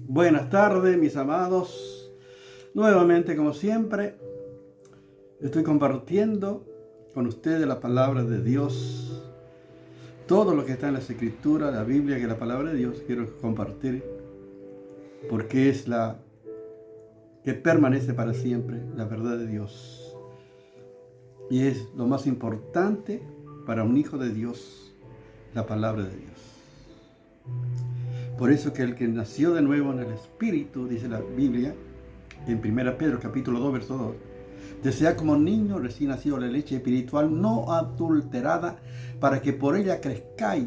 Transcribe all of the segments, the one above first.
Buenas tardes, mis amados. Nuevamente, como siempre, estoy compartiendo con ustedes la palabra de Dios. Todo lo que está en las Escrituras, la Biblia, que es la palabra de Dios, quiero compartir porque es la que permanece para siempre, la verdad de Dios. Y es lo más importante para un hijo de Dios, la palabra de Dios. Por eso que el que nació de nuevo en el Espíritu, dice la Biblia, en 1 Pedro capítulo 2, verso 2, desea como niño recién nacido la leche espiritual no adulterada, para que por ella crezcáis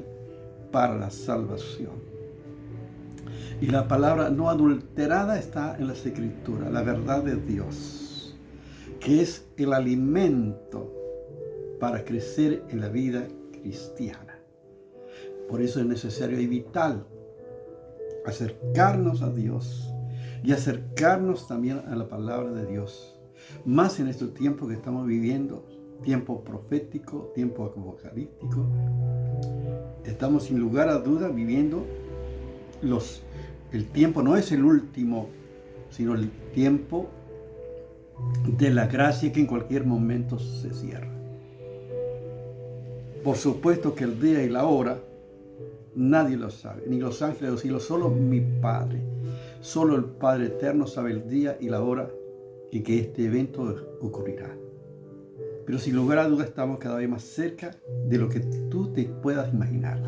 para la salvación. Y la palabra no adulterada está en las Escrituras, la verdad de Dios, que es el alimento para crecer en la vida cristiana. Por eso es necesario y vital acercarnos a Dios y acercarnos también a la palabra de Dios. Más en este tiempo que estamos viviendo, tiempo profético, tiempo apocalíptico, estamos sin lugar a duda viviendo el tiempo no es el último, sino el tiempo de la gracia que en cualquier momento se cierra. Por supuesto que el día y la hora nadie lo sabe, ni los ángeles de los cielos, solo mi Padre. Solo el Padre eterno sabe el día y la hora en que este evento ocurrirá. Pero sin lugar a dudas estamos cada vez más cerca de lo que tú te puedas imaginar.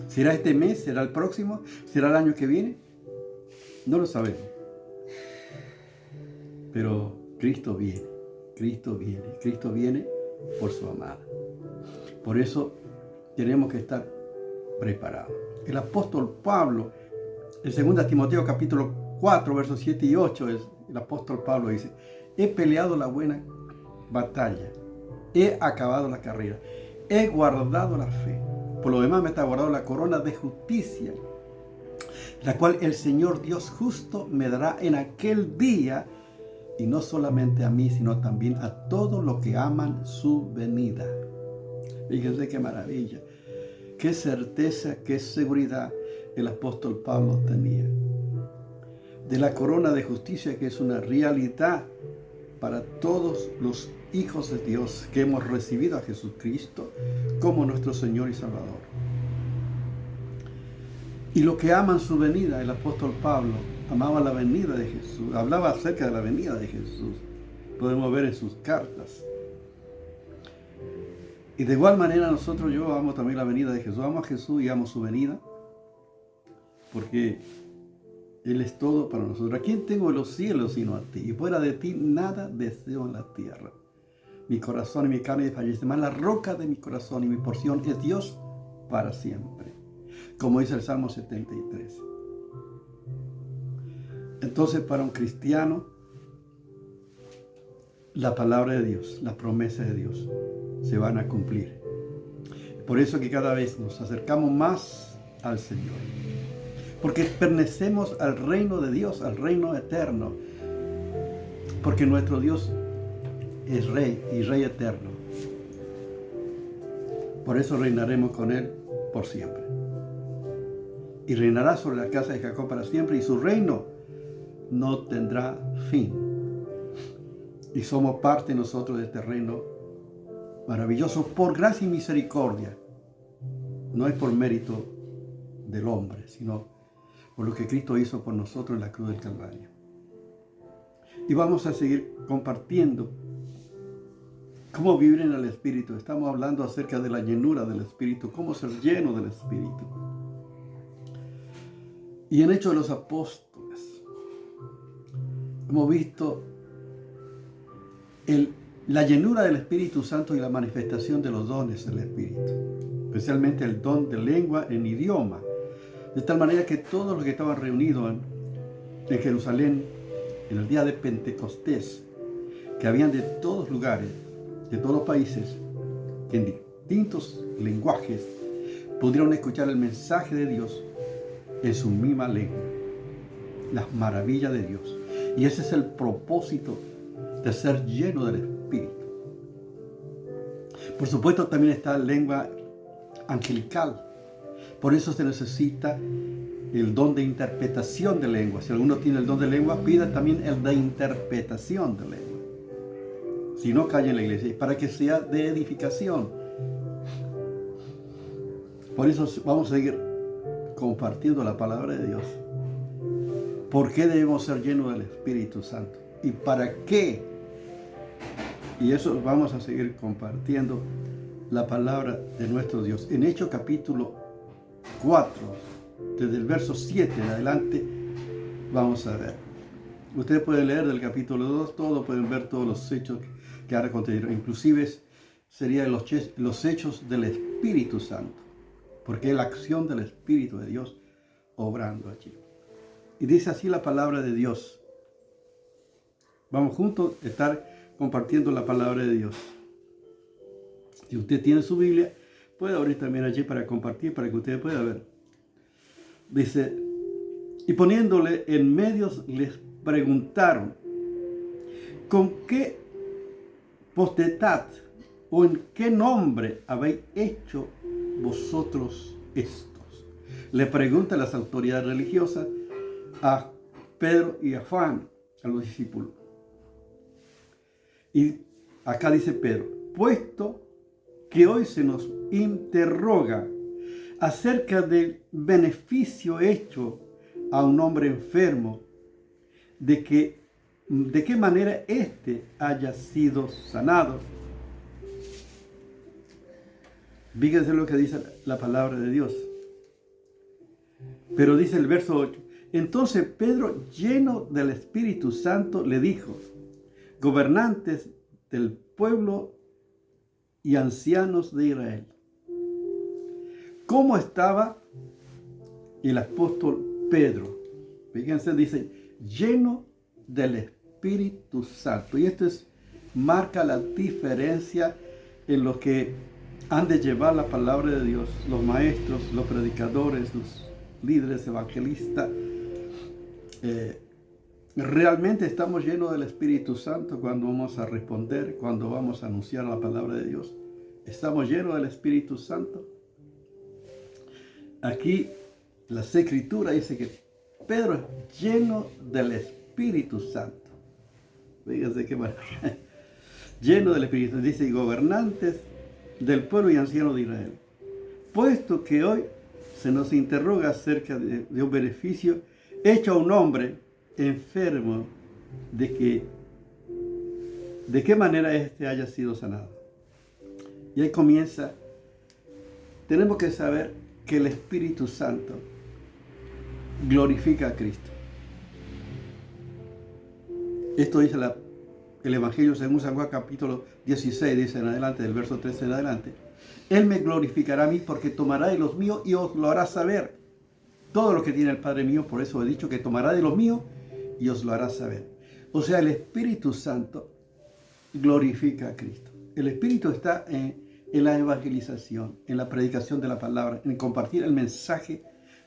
¿Será este mes? ¿Será el próximo? ¿Será el año que viene? No lo sabemos. Pero Cristo viene, Cristo viene, Cristo viene por su amada. Por eso tenemos que estar preparados. El apóstol Pablo, en 2 Timoteo capítulo 4, versos 7 y 8, el apóstol Pablo dice: he peleado la buena batalla, he acabado la carrera, he guardado la fe. Por lo demás me está guardado la corona de justicia, la cual el Señor Dios justo me dará en aquel día, y no solamente a mí, sino también a todos los que aman su venida. Fíjense qué maravilla, qué certeza, qué seguridad el apóstol Pablo tenía de la corona de justicia, que es una realidad para todos los hijos de Dios que hemos recibido a Jesucristo como nuestro Señor y Salvador. Y los que aman su venida, el apóstol Pablo amaba la venida de Jesús, hablaba acerca de la venida de Jesús. Podemos ver en sus cartas. Y de igual manera yo amo también la venida de Jesús. Amo a Jesús y amo su venida, porque Él es todo para nosotros. ¿A quién tengo en los cielos sino a ti? Y fuera de ti nada deseo en la tierra. Mi corazón y mi carne desfallecen, mas la roca de mi corazón y mi porción es Dios para siempre, como dice el Salmo 73. Entonces, para un cristiano, la palabra de Dios, las promesas de Dios se van a cumplir. Por eso que cada vez nos acercamos más al Señor, porque pertenecemos al reino de Dios, al reino eterno, porque nuestro Dios es Rey y Rey eterno. Por eso reinaremos con Él por siempre. Y reinará sobre la casa de Jacob para siempre, y su reino no tendrá fin. Y somos parte nosotros de este reino maravilloso por gracia y misericordia. No es por mérito del hombre, sino por lo que Cristo hizo por nosotros en la cruz del Calvario. Y vamos a seguir compartiendo cómo vivir en el Espíritu. Estamos hablando acerca de la llenura del Espíritu, cómo ser lleno del Espíritu. Y en Hechos de los Apóstoles hemos visto la llenura del Espíritu Santo y la manifestación de los dones del Espíritu, especialmente el don de lengua en idioma, de tal manera que todos los que estaban reunidos en Jerusalén en el día de Pentecostés, que habían de todos lugares, de todos los países, que en distintos lenguajes pudieron escuchar el mensaje de Dios en su misma lengua, las maravillas de Dios. Y ese es el propósito de ser lleno del Espíritu. Por supuesto, también está la lengua angelical. Por eso se necesita el don de interpretación de lengua. Si alguno tiene el don de lengua, pida también el de interpretación de lengua. Si no, cae en la iglesia, para que sea de edificación. Por eso vamos a seguir compartiendo la palabra de Dios. ¿Por qué debemos ser llenos del Espíritu Santo? ¿Y para qué? Y eso vamos a seguir compartiendo la palabra de nuestro Dios. En Hechos capítulo 4, desde el verso 7 en adelante, vamos a ver. Ustedes pueden leer del capítulo 2, pueden ver todos los hechos que han acontecido. Inclusive serían los hechos del Espíritu Santo, porque es la acción del Espíritu de Dios obrando allí. Y dice así la palabra de Dios. Vamos juntos a estar compartiendo la palabra de Dios. Si usted tiene su Biblia, puede abrir también allí para compartir, para que usted pueda ver. Dice, y poniéndole en medio les preguntaron, ¿con qué potestad o en qué nombre habéis hecho vosotros estos? Le preguntan las autoridades religiosas a Pedro y a Juan, a los discípulos. Y acá dice Pedro, puesto que hoy se nos interroga acerca del beneficio hecho a un hombre enfermo, de qué manera éste haya sido sanado. Fíjense lo que dice la palabra de Dios. Pero dice el verso 8, entonces Pedro, lleno del Espíritu Santo, le dijo, gobernantes del pueblo y ancianos de Israel, ¿cómo estaba el apóstol Pedro? Fíjense, dice, lleno del Espíritu Santo. Y esto marca la diferencia en lo que han de llevar la palabra de Dios, los maestros, los predicadores, los líderes evangelistas. Realmente estamos llenos del Espíritu Santo cuando vamos a responder, cuando vamos a anunciar la palabra de Dios. Estamos llenos del Espíritu Santo. Aquí la Escritura dice que Pedro es lleno del Espíritu Santo. Fíjense qué maravilla. Lleno del Espíritu. Dice, gobernantes del pueblo y ancianos de Israel. Puesto que hoy se nos interroga acerca de un beneficio hecho a un hombre enfermo, de qué manera éste haya sido sanado. Y ahí comienza, tenemos que saber que el Espíritu Santo glorifica a Cristo. Esto dice el Evangelio según San Juan capítulo 16, dice en adelante, del verso 13 en adelante. Él me glorificará a mí porque tomará de los míos y os lo hará saber. Todo lo que tiene el Padre mío, por eso he dicho que tomará de los míos y os lo hará saber. O sea, el Espíritu Santo glorifica a Cristo. El Espíritu está en la evangelización, en la predicación de la palabra, en compartir el mensaje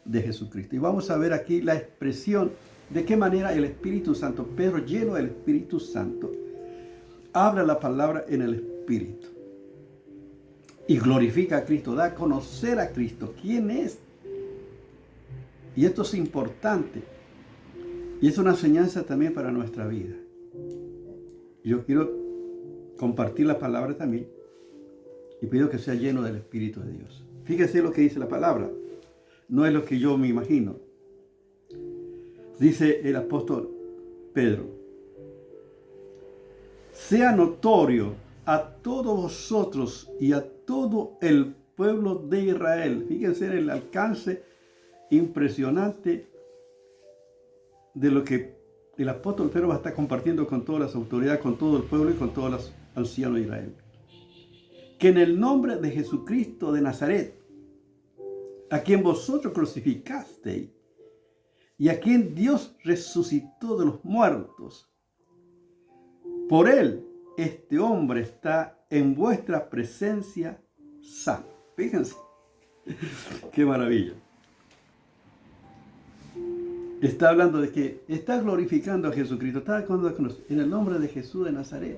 de Jesucristo. Y vamos a ver aquí la expresión de qué manera el Espíritu Santo, Pedro lleno del Espíritu Santo, habla la palabra en el Espíritu. Y glorifica a Cristo, da a conocer a Cristo. ¿Quién es? Y esto es importante. Y es una enseñanza también para nuestra vida. Yo quiero compartir la palabra también. Y pido que sea lleno del Espíritu de Dios. Fíjese lo que dice la palabra. No es lo que yo me imagino. Dice el apóstol Pedro. Sea notorio a todos vosotros y a todo el pueblo de Israel. Fíjense el alcance impresionante de lo que el apóstol Pedro va a estar compartiendo con todas las autoridades, con todo el pueblo y con todos los ancianos de Israel. Que en el nombre de Jesucristo de Nazaret, a quien vosotros crucificasteis y a quien Dios resucitó de los muertos, por él este hombre está en vuestra presencia sano. Fíjense, qué maravilla. Está hablando de que está glorificando a Jesucristo, está hablando en el nombre de Jesús de Nazaret,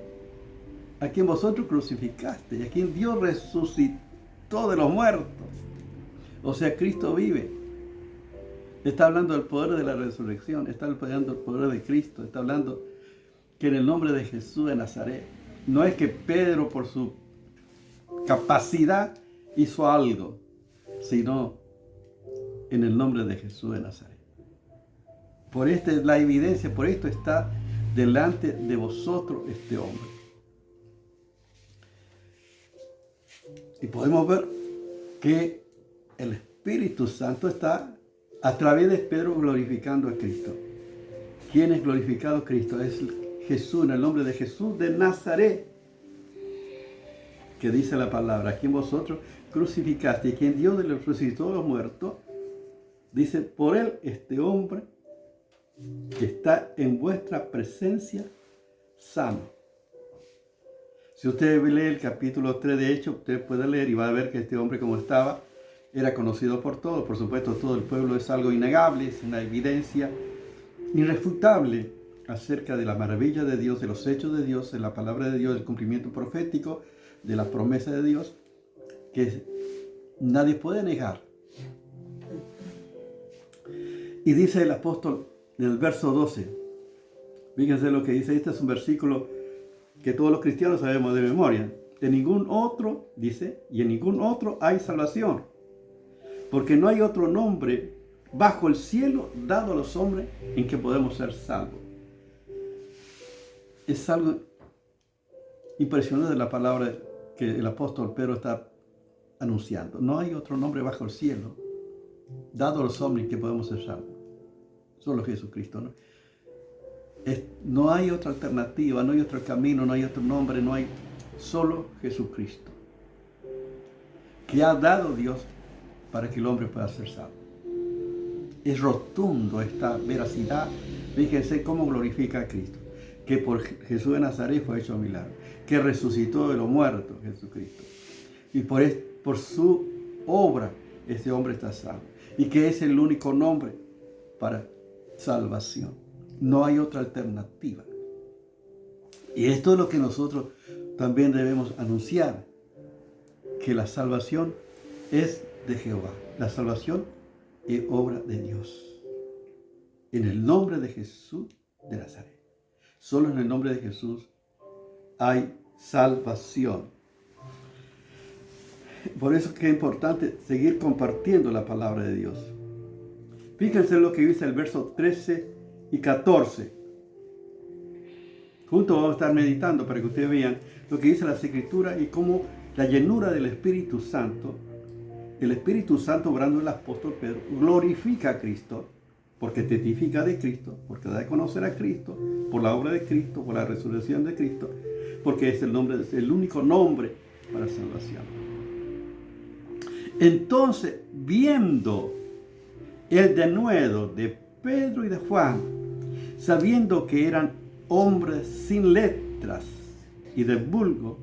a quien vosotros crucificaste y a quien Dios resucitó de los muertos. O sea, Cristo vive. Está hablando del poder de la resurrección, está hablando del poder de Cristo, está hablando que en el nombre de Jesús de Nazaret, no es que Pedro por su capacidad hizo algo, sino en el nombre de Jesús de Nazaret. Por esta es la evidencia, por esto está delante de vosotros este hombre. Y podemos ver que el Espíritu Santo está a través de Pedro glorificando a Cristo. ¿Quién es glorificado a Cristo? Es Jesús, en el nombre de Jesús de Nazaret, que dice la palabra, a quien vosotros crucificaste, y quien Dios le resucitó de los muertos, dice, por él este hombre que está en vuestra presencia sano. Si usted lee el capítulo 3 de Hechos, usted puede leer y va a ver que este hombre como estaba, era conocido por todos. Por supuesto, todo el pueblo es algo innegable, es una evidencia irrefutable acerca de la maravilla de Dios, de los hechos de Dios, de la palabra de Dios, del cumplimiento profético, de la promesa de Dios, que nadie puede negar. Y dice el apóstol en el verso 12, fíjense lo que dice, este es un versículo que todos los cristianos sabemos de memoria. De ningún otro, dice, y en ningún otro hay salvación, porque no hay otro nombre bajo el cielo dado a los hombres en que podemos ser salvos. Es algo impresionante la palabra que el apóstol Pedro está anunciando. No hay otro nombre bajo el cielo dado a los hombres en que podemos ser salvos. Solo Jesucristo, ¿no? No hay otra alternativa, no hay otro camino, no hay otro nombre, no hay solo Jesucristo, que ha dado Dios para que el hombre pueda ser salvo. Es rotundo esta veracidad. Fíjense cómo glorifica a Cristo, que por Jesús de Nazaret fue hecho milagro, que resucitó de los muertos Jesucristo, y por su obra este hombre está salvo, y que es el único nombre para salvación. No hay otra alternativa. Y esto es lo que nosotros también debemos anunciar, que la salvación es de Jehová. La salvación es obra de Dios. En el nombre de Jesús de Nazaret. Solo en el nombre de Jesús hay salvación. Por eso es que es importante seguir compartiendo la palabra de Dios. Fíjense lo que dice el verso 13 y 14. Juntos vamos a estar meditando para que ustedes vean lo que dice las Escrituras y cómo la llenura del Espíritu Santo, el Espíritu Santo obrando en el apóstol Pedro, glorifica a Cristo, porque testifica de Cristo, porque da a conocer a Cristo, por la obra de Cristo, por la resurrección de Cristo, porque es el único nombre para salvación. Entonces, viendo el denuedo de Pedro y de Juan, sabiendo que eran hombres sin letras y de vulgo,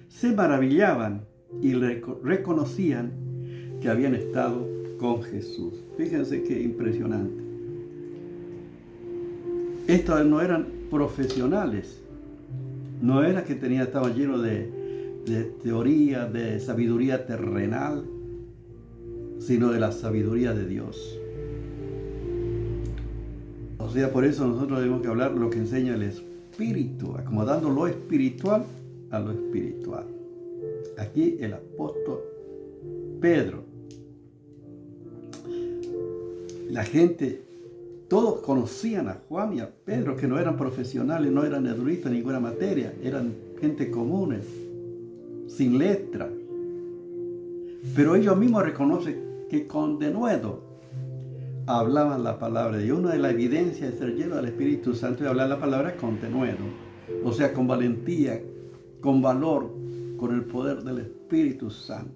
se maravillaban y reconocían que habían estado con Jesús. Fíjense qué impresionante. Estos no eran profesionales, no era que estaban llenos de teoría, de sabiduría terrenal, sino de la sabiduría de Dios. O sea, por eso nosotros debemos que hablar lo que enseña el Espíritu, acomodando lo espiritual a lo espiritual. Aquí el apóstol Pedro, la gente, todos conocían a Juan y a Pedro, que no eran profesionales, no eran eruditos en ninguna materia, eran gente comunes, sin letra. Pero ellos mismos reconocen que con denuedo hablaban la palabra de Dios. Una de las evidencias de ser lleno del Espíritu Santo es hablar la palabra con denuedo, o sea, con valentía, con valor, con el poder del Espíritu Santo.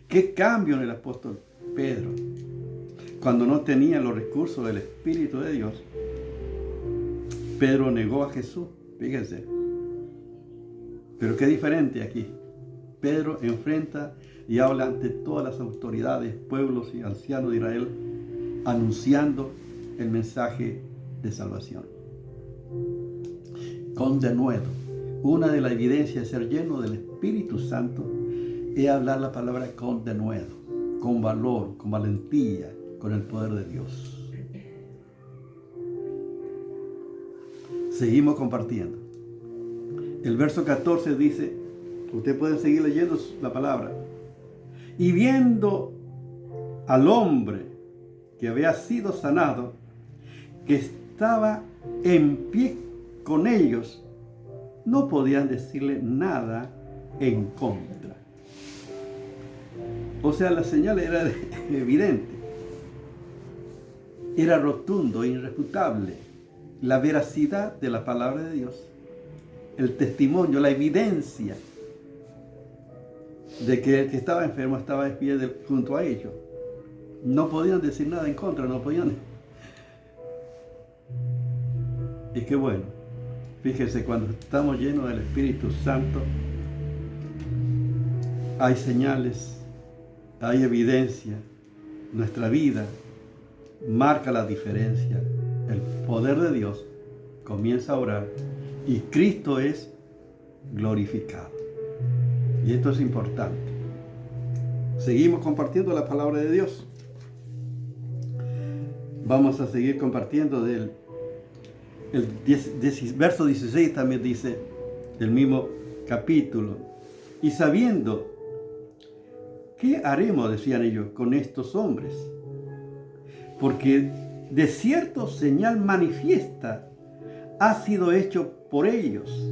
¿Qué cambio en el apóstol Pedro? Cuando no tenía los recursos del Espíritu de Dios, Pedro negó a Jesús, fíjense. Pero qué diferente aquí. Pedro enfrenta y habla ante todas las autoridades, pueblos y ancianos de Israel, anunciando el mensaje de salvación. Con denuedo. Una de las evidencias de ser lleno del Espíritu Santo es hablar la palabra con denuedo, con valor, con valentía, con el poder de Dios. Seguimos compartiendo. El verso 14 dice, usted puede seguir leyendo la palabra. Y viendo al hombre que había sido sanado, que estaba en pie con ellos, no podían decirle nada en contra. O sea, la señal era evidente, era rotundo, irrefutable, la veracidad de la palabra de Dios, el testimonio, la evidencia de que el que estaba enfermo estaba de pie junto a ellos. No podían decir nada en contra, no podían. Y qué bueno, fíjese, cuando estamos llenos del Espíritu Santo, hay señales, hay evidencia, nuestra vida marca la diferencia. El poder de Dios comienza a orar y Cristo es glorificado. Y esto es importante. Seguimos compartiendo la palabra de Dios. Vamos a seguir compartiendo del verso 16 también dice, del mismo capítulo. Y sabiendo, ¿qué haremos, decían ellos, con estos hombres? Porque de cierto señal manifiesta ha sido hecho por ellos,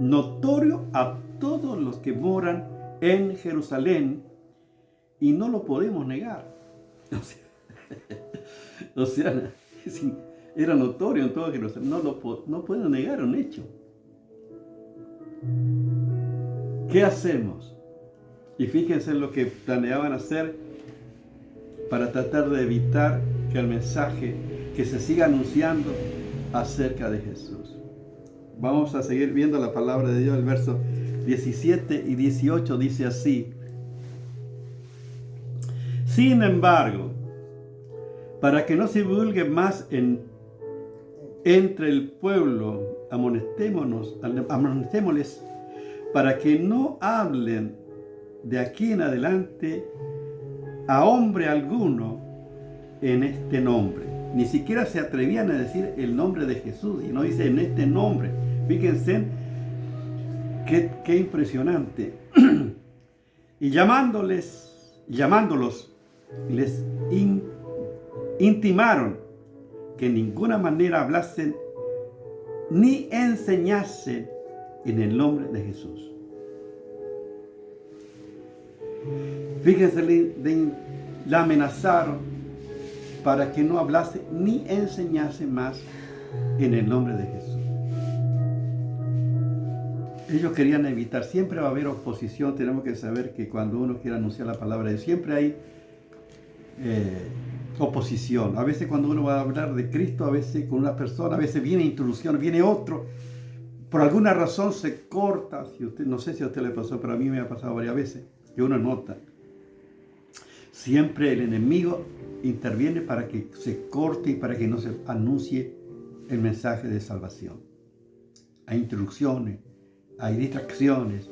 notorio a todos los que moran en Jerusalén, y no lo podemos negar. O sea, era notorio en todo Jerusalén, no pueden negar un hecho. ¿Qué hacemos? Y fíjense en lo que planeaban hacer para tratar de evitar que el mensaje, que se siga anunciando acerca de Jesús. Vamos a seguir viendo la palabra de Dios. El verso 17 y 18 dice así: sin embargo, para que no se divulgue más entre el pueblo, amonestémosles, para que no hablen de aquí en adelante a hombre alguno en este nombre. Ni siquiera se atrevían a decir el nombre de Jesús, y no dice en este nombre. Fíjense qué impresionante. Y llamándolos, les intimaron que en ninguna manera hablasen ni enseñasen en el nombre de Jesús. Fíjense, la amenazaron para que no hablase ni enseñase más en el nombre de Jesús. Ellos querían evitar, siempre va a haber oposición. Tenemos que saber que cuando uno quiere anunciar la palabra de Dios, siempre hay oposición. A veces cuando uno va a hablar de Cristo, a veces con una persona, a veces viene introducción, viene otro, por alguna razón se corta. No sé si a usted le pasó, pero a mí me ha pasado varias veces, que uno nota. Siempre el enemigo interviene para que se corte y para que no se anuncie el mensaje de salvación. Hay introducciones, hay distracciones.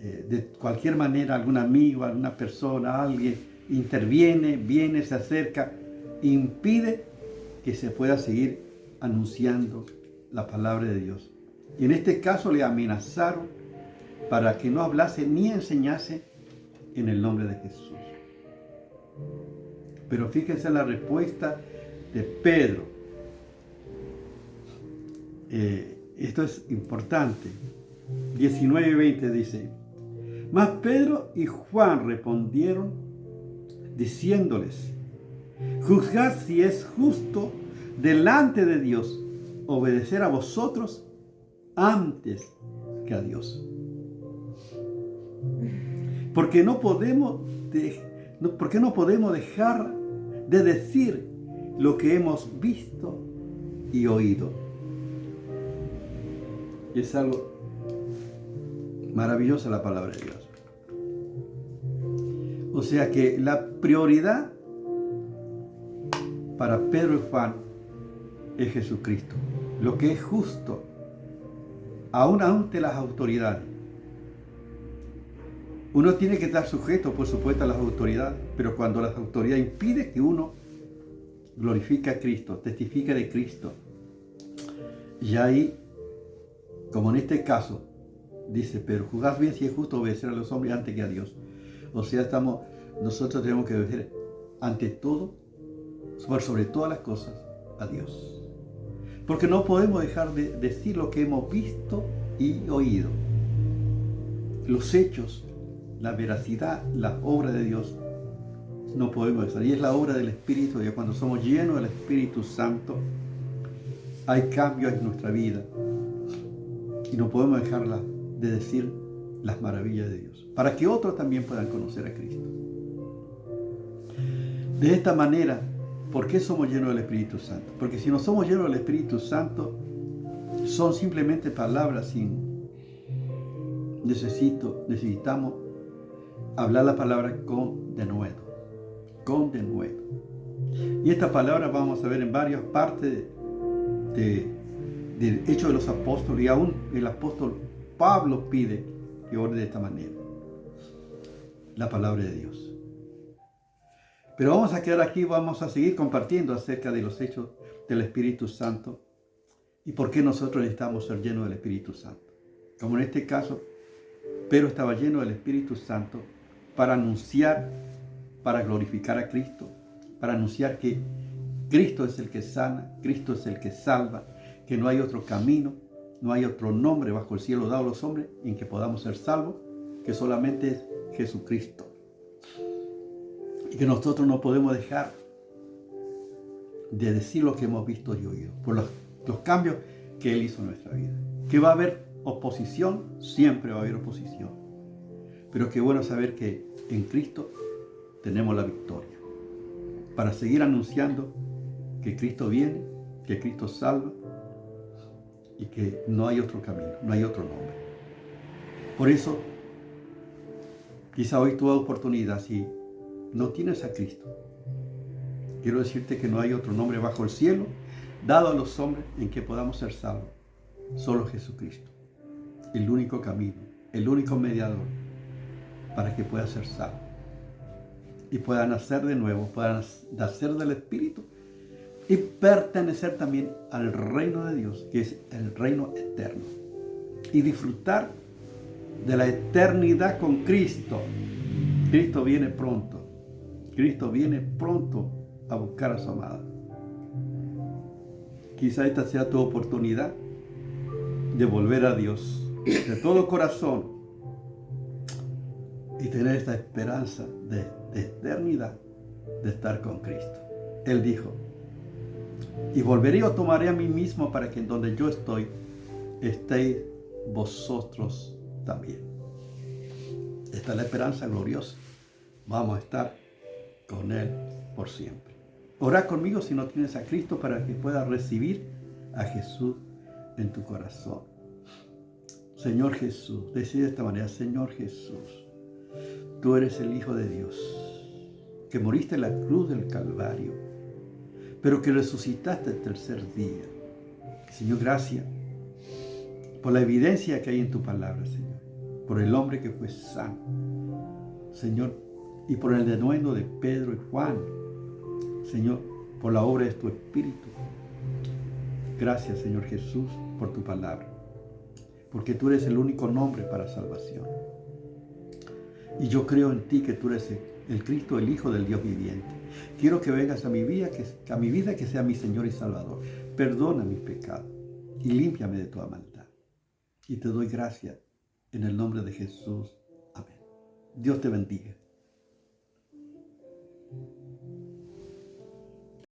De cualquier manera, algún amigo, alguna persona, alguien interviene, viene, se acerca, impide que se pueda seguir anunciando la palabra de Dios. Y en este caso le amenazaron para que no hablase ni enseñase en el nombre de Jesús. Pero fíjense la respuesta de Pedro. Esto es importante. 19 y 20 dice: mas Pedro y Juan respondieron diciéndoles: juzgad si es justo delante de Dios obedecer a vosotros antes que a Dios. Porque no podemos dejar de decir lo que hemos visto y oído. Y es algo maravilloso la palabra de Dios. O sea que la prioridad para Pedro y Juan es Jesucristo, lo que es justo, aún ante las autoridades. Uno tiene que estar sujeto, por supuesto, a las autoridades, pero cuando las autoridades impiden que uno glorifica a Cristo, testifica de Cristo. Y ahí, como en este caso, dice, pero juzgad bien si es justo obedecer a los hombres antes que a Dios. O sea, nosotros tenemos que obedecer ante todo, sobre todas las cosas, a Dios. Porque no podemos dejar de decir lo que hemos visto y oído. Los hechos, la veracidad, la obra de Dios, no podemos dejar. Y es la obra del Espíritu de Dios. Cuando somos llenos del Espíritu Santo, hay cambios en nuestra vida. Y no podemos dejar de decir las maravillas de Dios, para que otros también puedan conocer a Cristo. De esta manera, ¿por qué somos llenos del Espíritu Santo? Porque si no somos llenos del Espíritu Santo, son simplemente palabras sin... Necesitamos hablar la palabra con denuedo. Con denuedo. Y esta palabra vamos a ver en varias partes del Hecho de los Apóstoles, y aún el apóstol Pablo pide que ore de esta manera la palabra de Dios. Pero vamos a quedar aquí, vamos a seguir compartiendo acerca de los hechos del Espíritu Santo y por qué nosotros necesitamos ser llenos del Espíritu Santo. Como en este caso, Pedro estaba lleno del Espíritu Santo para anunciar, para glorificar a Cristo, para anunciar que Cristo es el que sana, Cristo es el que salva, que no hay otro camino, no hay otro nombre bajo el cielo dado a los hombres en que podamos ser salvos, que solamente es Jesucristo. Y que nosotros no podemos dejar de decir lo que hemos visto y oído, por los cambios que Él hizo en nuestra vida. Que va a haber oposición, siempre va a haber oposición. Pero qué bueno saber que en Cristo tenemos la victoria. Para seguir anunciando que Cristo viene, que Cristo salva y que no hay otro camino, no hay otro nombre. Por eso, quizá hoy tu oportunidad, si no tienes a Cristo, quiero decirte que no hay otro nombre bajo el cielo dado a los hombres en que podamos ser salvos. Solo Jesucristo, el único camino, el único mediador para que puedas ser salvo y puedan nacer de nuevo, puedan nacer del Espíritu y pertenecer también al reino de Dios, que es el reino eterno, y disfrutar de la eternidad con Cristo. Cristo viene pronto. Cristo viene pronto a buscar a su amada. Quizá esta sea tu oportunidad de volver a Dios de todo corazón y tener esta esperanza de eternidad, de estar con Cristo. Él dijo, y volveré o tomaré a mí mismo para que en donde yo estoy, estéis vosotros también. Esta es la esperanza gloriosa. Vamos a estar con Él por siempre. Ora conmigo si no tienes a Cristo para que puedas recibir a Jesús en tu corazón. Señor Jesús, decide de esta manera, Señor Jesús, tú eres el Hijo de Dios, que moriste en la cruz del Calvario, pero que resucitaste el tercer día. Señor, gracias por la evidencia que hay en tu palabra, Señor, por el hombre que fue sano, Señor, y por el denuedo de Pedro y Juan, Señor, por la obra de tu Espíritu. Gracias, Señor Jesús, por tu palabra, porque tú eres el único nombre para salvación. Y yo creo en ti que tú eres el Cristo, el Hijo del Dios viviente. Quiero que vengas a mi vida, que sea mi Señor y Salvador. Perdona mis pecados y límpiame de toda maldad. Y te doy gracias en el nombre de Jesús. Amén. Dios te bendiga.